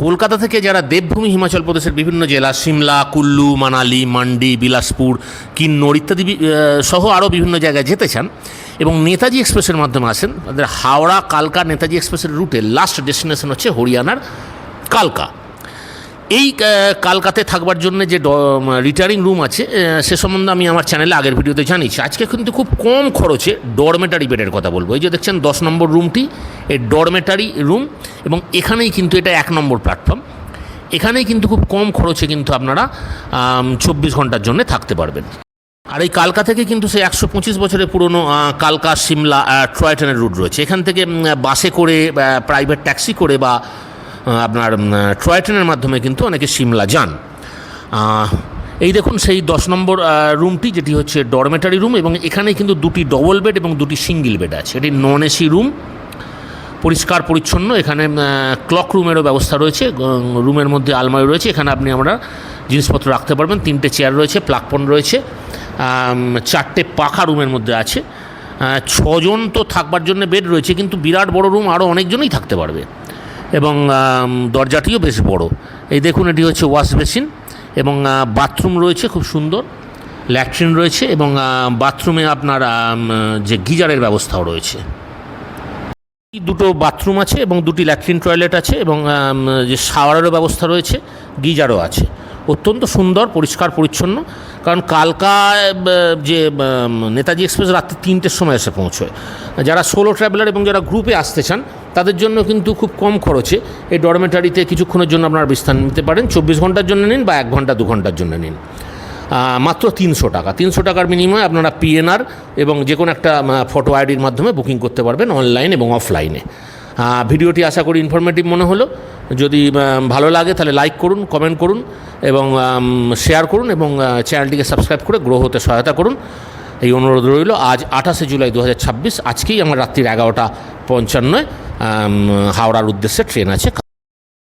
কলকাতা থেকে যারা দেবভূমি হিমাচল প্রদেশের বিভিন্ন জেলা সিমলা, কুল্লু, মানালি, মান্ডি, বিলাসপুর, কিন্নর ইত্যাদি সহ আরও বিভিন্ন জায়গায় যেতে চান এবং নেতাজি এক্সপ্রেসের মাধ্যমে আসেন, তাদের হাওড়া কালকা নেতাজি এক্সপ্রেসের রুটে লাস্ট ডেস্টিনেশন হচ্ছে হরিয়ানার কালকা। এই কালকাতে থাকবার জন্য যে রিটায়ারিং রুম আছে সে সম্বন্ধে আমি আমার চ্যানেলে আগের ভিডিওতে জানিয়েছি। আজকে কিন্তু খুব কম খরচে ডরমেটারি বেডের কথা বলবো। এই যে দেখছেন 10 নম্বর রুমটি, এই ডরমেটারি রুম, এবং এখানেই কিন্তু এটা 1 নম্বর প্ল্যাটফর্ম। এখানেই কিন্তু খুব কম খরচে কিন্তু আপনারা 24 ঘন্টার জন্য থাকতে পারবেন। আর এই কালকা থেকে কিন্তু সেই 125 বছরের পুরনো কালকা সিমলা টয় ট্রেনের রুট রয়েছে। এখান থেকে বাসে করে, প্রাইভেট ট্যাক্সি করে বা আপনার টয় ট্রেনের মাধ্যমে কিন্তু অনেকে সিমলা যান। এই দেখুন সেই 10 নম্বর রুমটি, যেটি হচ্ছে ডরমেটারি রুম, এবং এখানে কিন্তু 2টি ডবল বেড এবং 2টি সিঙ্গেল বেড আছে। এটি নন এসি রুম, পরিষ্কার পরিচ্ছন্ন। এখানে ক্লক রুমেরও ব্যবস্থা রয়েছে, রুমের মধ্যে আলমারি রয়েছে, এখানে আমরা জিনিসপত্র রাখতে পারবেন। 3টে চেয়ার রয়েছে, প্লাগপন রয়েছে, 4টে পাখা রুমের মধ্যে আছে। 6 জন তো থাকবার জন্য বেড রয়েছে, কিন্তু বিরাট বড় রুম, আরও অনেকজনই থাকতে পারবে, এবং দরজাটিও বেশ বড়। এই দেখুন এটি হচ্ছে ওয়াশ বেসিন, এবং বাথরুম রয়েছে খুব সুন্দর, ল্যাট্রিন রয়েছে, এবং বাথরুমে আপনার যে গিজারের ব্যবস্থাও রয়েছে। 2টো বাথরুম আছে এবং 2টি ল্যাট্রিন টয়লেট আছে, এবং যে শাওয়ারেরও ব্যবস্থা রয়েছে, গিজারও আছে। অত্যন্ত সুন্দর, পরিষ্কার পরিচ্ছন্ন। কারণ কালকায় যে নেতাজি এক্সপ্রেস রাত্রি 3টের সময় এসে পৌঁছয়। যারা সোলো ট্রাভেলার এবং যারা গ্রুপে আসতে চান তাদের জন্য কিন্তু খুব কম খরচে এই ডরমেটারিতে কিছুক্ষণের জন্য আপনারা বিশ্রাম নিতে পারেন। 24 ঘন্টার জন্য নিন বা 1 ঘন্টা 2 ঘন্টার জন্য নিন, মাত্র 300 টাকা। 300 টাকার বিনিময়ে আপনারা পিএনআর এবং যে কোনো একটা ফটো আইডির মাধ্যমে বুকিং করতে পারবেন, অনলাইন এবং অফলাইনে। ভিডিওটি আশা করি ইনফরমেটিভ মনে হলো। যদি ভালো লাগে তাহলে লাইক করুন, কমেন্ট করুন এবং শেয়ার করুন, এবং চ্যানেলটিকে সাবস্ক্রাইব করে গ্রো হতে সহায়তা করুন, এই অনুরোধ রইল। আজ 28শে জুলাই 2026, আজকেই আমার রাত্রির 11:55 হাওড়ার উদ্দেশ্যে ট্রেন আছে।